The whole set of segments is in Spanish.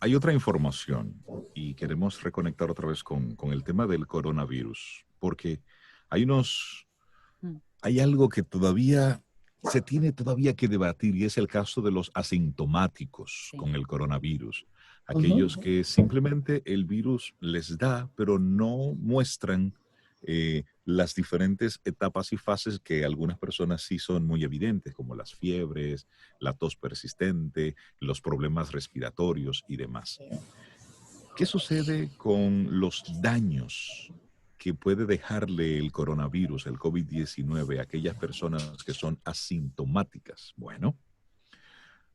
hay otra información y queremos reconectar otra vez con el tema del coronavirus, porque hay unos, Mm. hay algo que todavía se tiene todavía que debatir y es el caso de los asintomáticos Sí. con el coronavirus. Aquellos Ujú. que simplemente el virus les da, pero no muestran las diferentes etapas y fases que algunas personas sí son muy evidentes, como las fiebres, la tos persistente, los problemas respiratorios y demás. ¿Qué sucede con los daños que puede dejarle el coronavirus, el COVID-19, a aquellas personas que son asintomáticas? Bueno,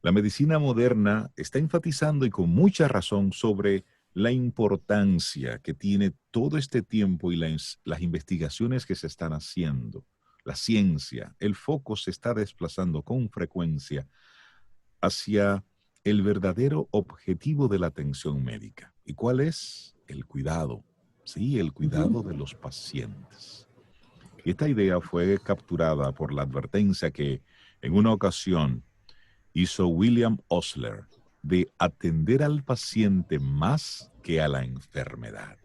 la medicina moderna está enfatizando y con mucha razón sobre la importancia que tiene todo este tiempo y las investigaciones que se están haciendo. La ciencia, el foco se está desplazando con frecuencia hacia el verdadero objetivo de la atención médica. ¿Y cuál es? El cuidado. Sí, el cuidado de Ujú. los pacientes. Y esta idea fue capturada por la advertencia que en una ocasión hizo William Osler de atender al paciente más que a la enfermedad.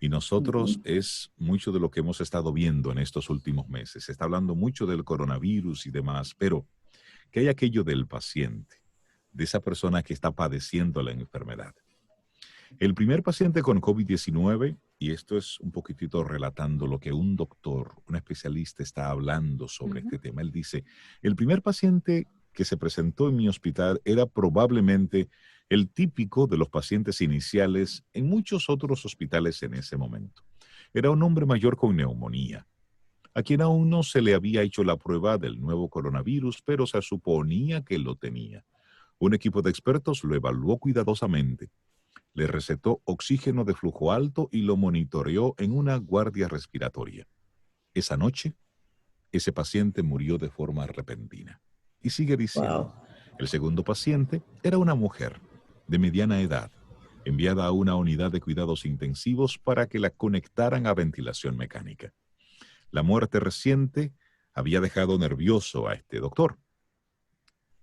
Y nosotros Ujú. es mucho de lo que hemos estado viendo en estos últimos meses. Se está hablando mucho del coronavirus y demás, pero ¿qué hay aquello del paciente, de esa persona que está padeciendo la enfermedad? El primer paciente con COVID-19, y esto es un poquitito relatando lo que un doctor, un especialista está hablando sobre Ujú. este tema, él dice, el primer paciente que se presentó en mi hospital era probablemente el típico de los pacientes iniciales en muchos otros hospitales en ese momento. Era un hombre mayor con neumonía, a quien aún no se le había hecho la prueba del nuevo coronavirus, pero se suponía que lo tenía. Un equipo de expertos lo evaluó cuidadosamente, le recetó oxígeno de flujo alto y lo monitoreó en una guardia respiratoria. Esa noche, ese paciente murió de forma repentina. Y sigue diciendo, Wow. el segundo paciente era una mujer de mediana edad, enviada a una unidad de cuidados intensivos para que la conectaran a ventilación mecánica. La muerte reciente había dejado nervioso a este doctor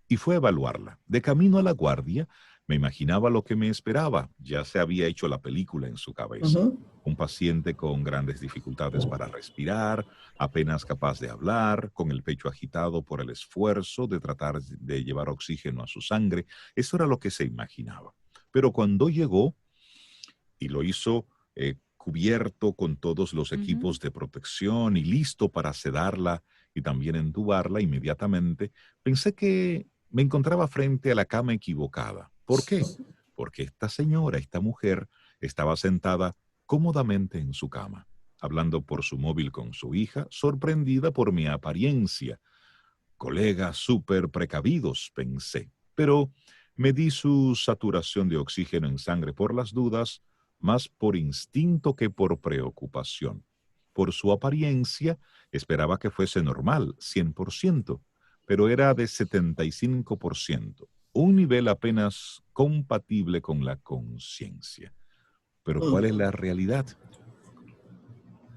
y fue a evaluarla. De camino a la guardia, me imaginaba lo que me esperaba. Ya se había hecho la película en su cabeza. Ujú. Un paciente con grandes dificultades para respirar, apenas capaz de hablar, con el pecho agitado por el esfuerzo de tratar de llevar oxígeno a su sangre. Eso era lo que se imaginaba. Pero cuando llegó y lo hizo cubierto con todos los Ujú. equipos de protección y listo para sedarla y también entubarla inmediatamente, pensé que me encontraba frente a la cama equivocada. ¿Por qué? Porque esta señora, esta mujer, estaba sentada cómodamente en su cama, hablando por su móvil con su hija, sorprendida por mi apariencia. Colegas súper precavidos, pensé, pero me di su saturación de oxígeno en sangre por las dudas, más por instinto que por preocupación. Por su apariencia, esperaba que fuese normal, 100%, pero era de 75%, un nivel apenas compatible con la conciencia. Pero ¿cuál es Mm. la realidad?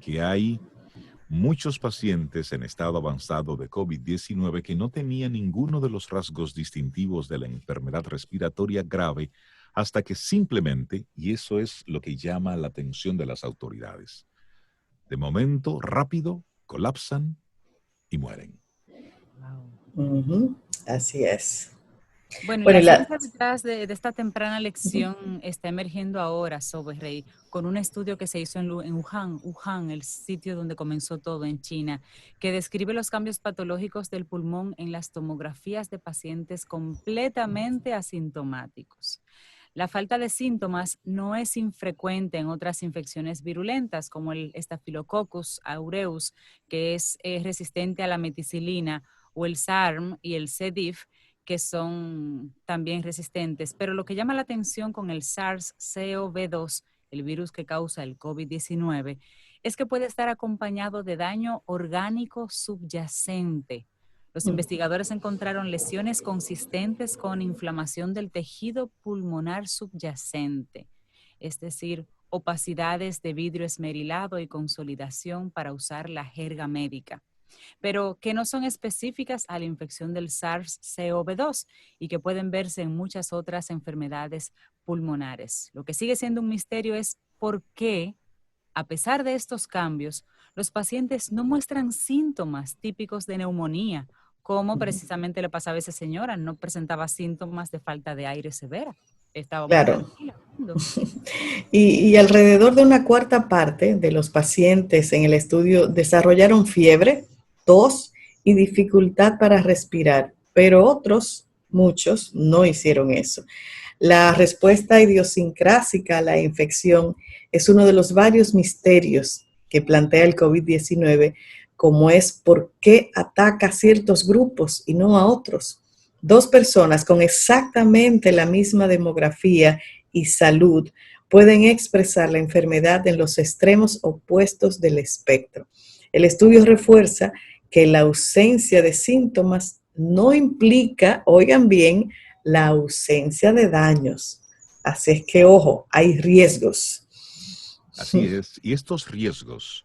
Que hay muchos pacientes en estado avanzado de COVID-19 que no tenían ninguno de los rasgos distintivos de la enfermedad respiratoria grave hasta que simplemente, y eso es lo que llama la atención de las autoridades, de momento rápido colapsan y mueren. Wow. Ujú. Así es. Bueno, y Bueno, la y la, ciencia detrás de esta temprana ujú. lección está emergiendo ahora sobre Rey, con un estudio que se hizo en Wuhan, el sitio donde comenzó todo en China, que describe los cambios patológicos del pulmón en las tomografías de pacientes completamente asintomáticos. La falta de síntomas no es infrecuente en otras infecciones virulentas, como el Staphylococcus aureus, que es resistente a la meticilina, o el SARM y el C. diff, que son también resistentes. Pero lo que llama la atención con el SARS-CoV-2, el virus que causa el COVID-19, es que puede estar acompañado de daño orgánico subyacente. Los investigadores encontraron lesiones consistentes con inflamación del tejido pulmonar subyacente, es decir, opacidades de vidrio esmerilado y consolidación, para usar la jerga médica. pero que no son específicas a la infección del SARS-CoV-2 y que pueden verse en muchas otras enfermedades pulmonares. Lo que sigue siendo un misterio es por qué, a pesar de estos cambios, los pacientes no muestran síntomas típicos de neumonía, como precisamente le pasaba a esa señora, no presentaba síntomas de falta de aire severa. Estaba muy Claro. tranquila. Y alrededor de una cuarta parte de los pacientes en el estudio desarrollaron fiebre, tos y dificultad para respirar, pero otros, muchos, no hicieron eso. La respuesta idiosincrásica a la infección es uno de los varios misterios que plantea el COVID-19, como es por qué ataca a ciertos grupos y no a otros. Dos personas con exactamente la misma demografía y salud pueden expresar la enfermedad en los extremos opuestos del espectro. El estudio refuerza que la ausencia de síntomas no implica, oigan bien, la ausencia de daños. Así es que, ojo, hay riesgos. Así es. Y estos riesgos,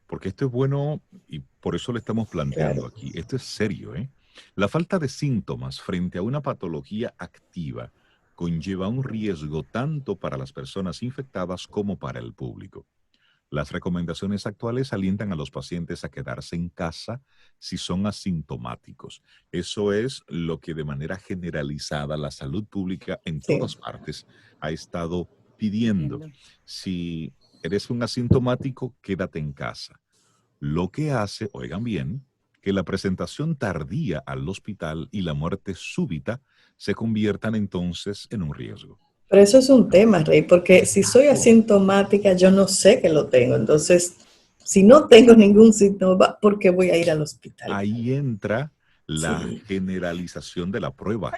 porque esto es bueno y por eso lo estamos planteando Claro. aquí, esto es serio, ¿eh? La falta de síntomas frente a una patología activa conlleva un riesgo tanto para las personas infectadas como para el público. Las recomendaciones actuales alientan a los pacientes a quedarse en casa si son asintomáticos. Eso es lo que de manera generalizada la salud pública en Sí. todas partes ha estado pidiendo. Entiendo. Si eres un asintomático, quédate en casa. Lo que hace, oigan bien, que la presentación tardía al hospital y la muerte súbita se conviertan entonces en un riesgo. Pero eso es un tema, Rey, porque si soy asintomática, yo no sé que lo tengo. Entonces, si no tengo ningún síntoma, ¿por qué voy a ir al hospital? Ahí entra la Sí, generalización de la prueba.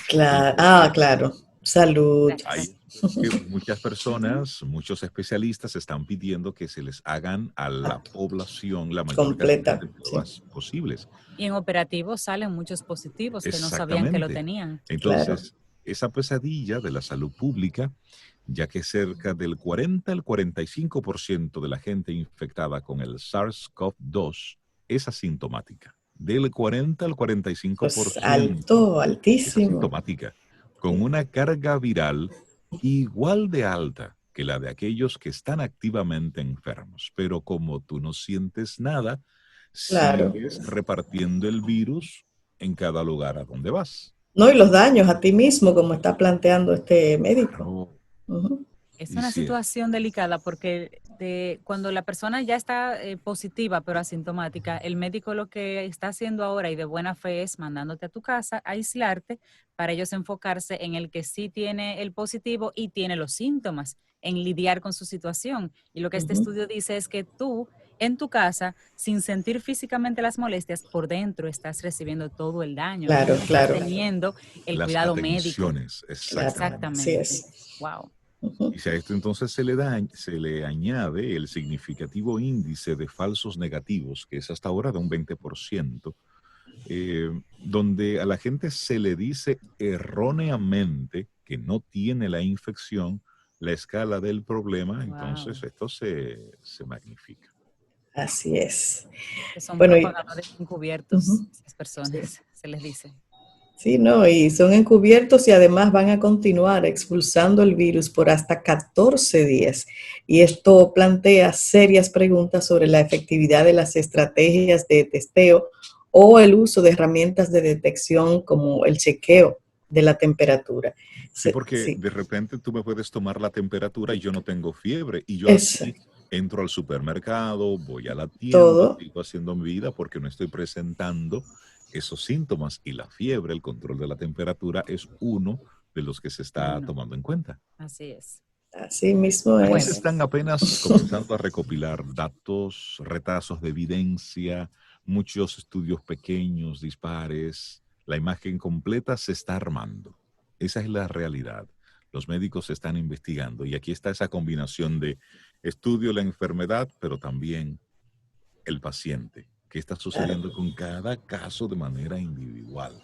claro. Ah, Entonces, claro. Salud. ahí que muchas personas, muchos especialistas están pidiendo que se les hagan a la población la mayor cantidad Completa. de Sí, pruebas posibles. Y en operativos salen muchos positivos que no sabían que lo Exactamente. tenían. claro. Entonces, esa pesadilla de la salud pública, ya que cerca del 40 al 45% de la gente infectada con el SARS-CoV-2 es asintomática. Del 40 al Pues 45% alto, es altísimo. asintomática, con Sí. una carga viral igual de alta que la de aquellos que están activamente enfermos. Pero como tú no sientes nada, Claro. sigues repartiendo el virus en cada lugar a donde vas. No, y los daños a ti mismo, como está planteando este médico. Claro, Ujú. Es y una sí, situación delicada porque cuando la persona ya está positiva pero asintomática, el médico lo que está haciendo ahora y de buena fe es mandándote a tu casa a aislarte para ellos enfocarse en el que sí tiene el positivo y tiene los síntomas, en lidiar con su situación. Y lo que este Ujú. estudio dice es que tú en tu casa, sin sentir físicamente las molestias, por dentro estás recibiendo todo el daño y Claro, no estás claro, teniendo el las cuidado médico. atenciones, claro. exactamente. Así Exactamente. es. Wow. Ujú. Y si a esto entonces se le añade el significativo índice de falsos negativos, que es hasta ahora de un 20%, donde a la gente se le dice erróneamente que no tiene la infección, la escala del problema, Wow. entonces esto se magnifica. Así es. Que son Bueno, y, propagadores encubiertos, ujú, esas sí. personas, se les dice. Sí, no, y son encubiertos y además van a continuar expulsando el virus por hasta 14 días. Y esto plantea serias preguntas sobre la efectividad de las estrategias de testeo o el uso de herramientas de detección como el chequeo de la temperatura. Sí, porque Sí, de repente tú me puedes tomar la temperatura y yo no tengo fiebre y yo es así entro al supermercado, voy a la tienda, todo. sigo haciendo mi vida porque no estoy presentando esos síntomas y la fiebre, el control de la temperatura es uno de los que se está Uno, tomando en cuenta. así es. Así mismo Aquí se Bueno, es. están apenas comenzando a recopilar datos, retazos de evidencia, muchos estudios pequeños, dispares. La imagen completa se está armando. Esa es la realidad. Los médicos están investigando y aquí está esa combinación de estudio la enfermedad, pero también el paciente. ¿Qué está Claro. sucediendo con cada caso de manera individual?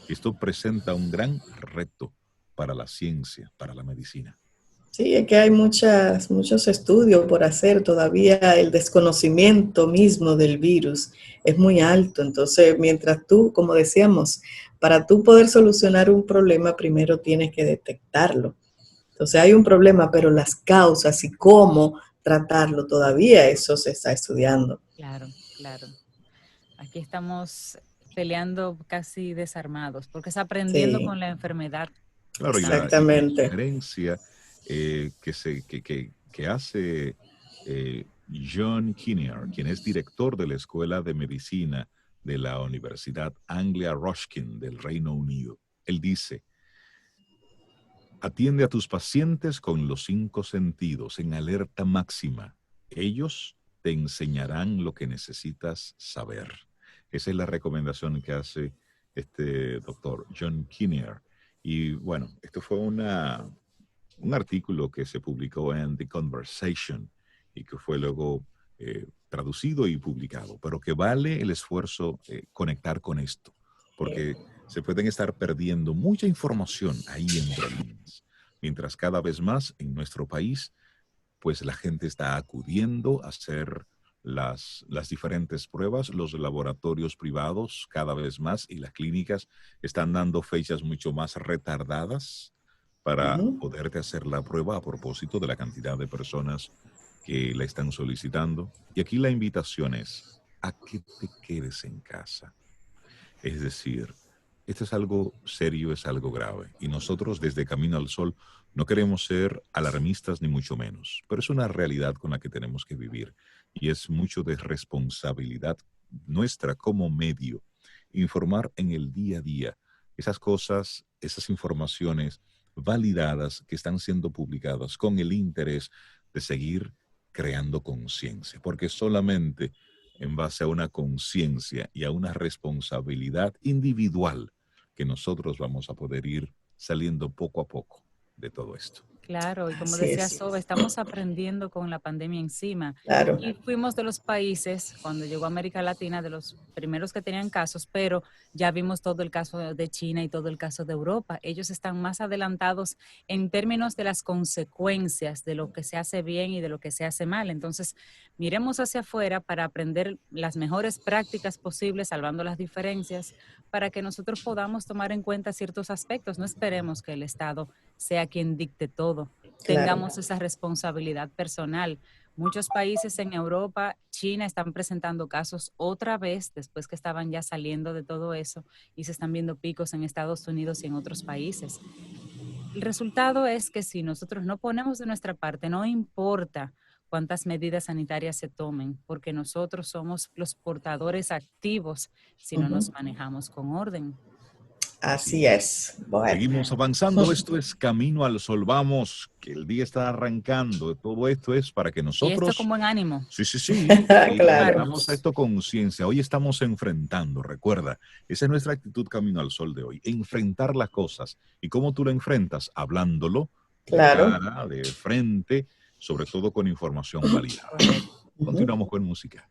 Esto presenta un gran reto para la ciencia, para la medicina. Sí, es que hay muchos estudios por hacer. Todavía el desconocimiento mismo del virus es muy alto. Entonces, mientras tú, como decíamos, para tú poder solucionar un problema, primero tienes que detectarlo. Entonces, hay un problema, pero las causas y cómo tratarlo, todavía eso se está estudiando. Claro, claro. Aquí estamos peleando casi desarmados, porque es aprendiendo Sí, con la enfermedad que Claro, y la exactamente. diferencia que hace John Kinnear, quien es director de la Escuela de Medicina de la Universidad Anglia Ruskin del Reino Unido. Él dice, atiende a tus pacientes con los 5 sentidos en alerta máxima. Ellos te enseñarán lo que necesitas saber. Esa es la recomendación que hace este doctor John Kinnear. Y bueno, esto fue un artículo que se publicó en The Conversation y que fue luego traducido y publicado, pero que vale el esfuerzo conectar con esto, porque se pueden estar perdiendo mucha información ahí entre líneas, mientras cada vez más en nuestro país, pues la gente está acudiendo a hacer las diferentes pruebas, los laboratorios privados cada vez más y las clínicas están dando fechas mucho más retardadas para Ujú. poderte hacer la prueba a propósito de la cantidad de personas que la están solicitando. Y aquí la invitación es a que te quedes en casa. Es decir, esto es algo serio, es algo grave. Y nosotros desde Camino al Sol no queremos ser alarmistas ni mucho menos, pero es una realidad con la que tenemos que vivir y es mucho de responsabilidad nuestra como medio informar en el día a día esas cosas, esas informaciones validadas que están siendo publicadas con el interés de seguir creando conciencia, porque solamente en base a una conciencia y a una responsabilidad individual que nosotros vamos a poder ir saliendo poco a poco de todo esto. Claro, y como Así decía es, Sobe, estamos aprendiendo con la pandemia encima. claro. Y fuimos de los países, cuando llegó a América Latina, de los primeros que tenían casos, pero ya vimos todo el caso de China y todo el caso de Europa. Ellos están más adelantados en términos de las consecuencias de lo que se hace bien y de lo que se hace mal. Entonces, miremos hacia afuera para aprender las mejores prácticas posibles, salvando las diferencias, para que nosotros podamos tomar en cuenta ciertos aspectos. No esperemos que el Estado sea quien dicte todo. Claro. Tengamos esa responsabilidad personal. Muchos países en Europa, China, están presentando casos otra vez después que estaban ya saliendo de todo eso y se están viendo picos en Estados Unidos y en otros países. El resultado es que si nosotros no ponemos de nuestra parte, no importa cuántas medidas sanitarias se tomen, porque nosotros somos los portadores activos si no nos Ujú. manejamos con orden. Así Así es. es. Bueno. Seguimos avanzando, esto es Camino al Sol, vamos, que el día está arrancando, todo esto es para que Y esto nosotros, con buen ánimo. sí, sí, sí, y Claro. pongamos a esto conciencia. Hoy estamos enfrentando, recuerda, esa es nuestra actitud Camino al Sol de hoy, enfrentar las cosas. ¿Y cómo tú lo enfrentas? Hablándolo de Claro. cara, de frente, sobre todo con información validada. Correcto. Ujú. Continuamos con música.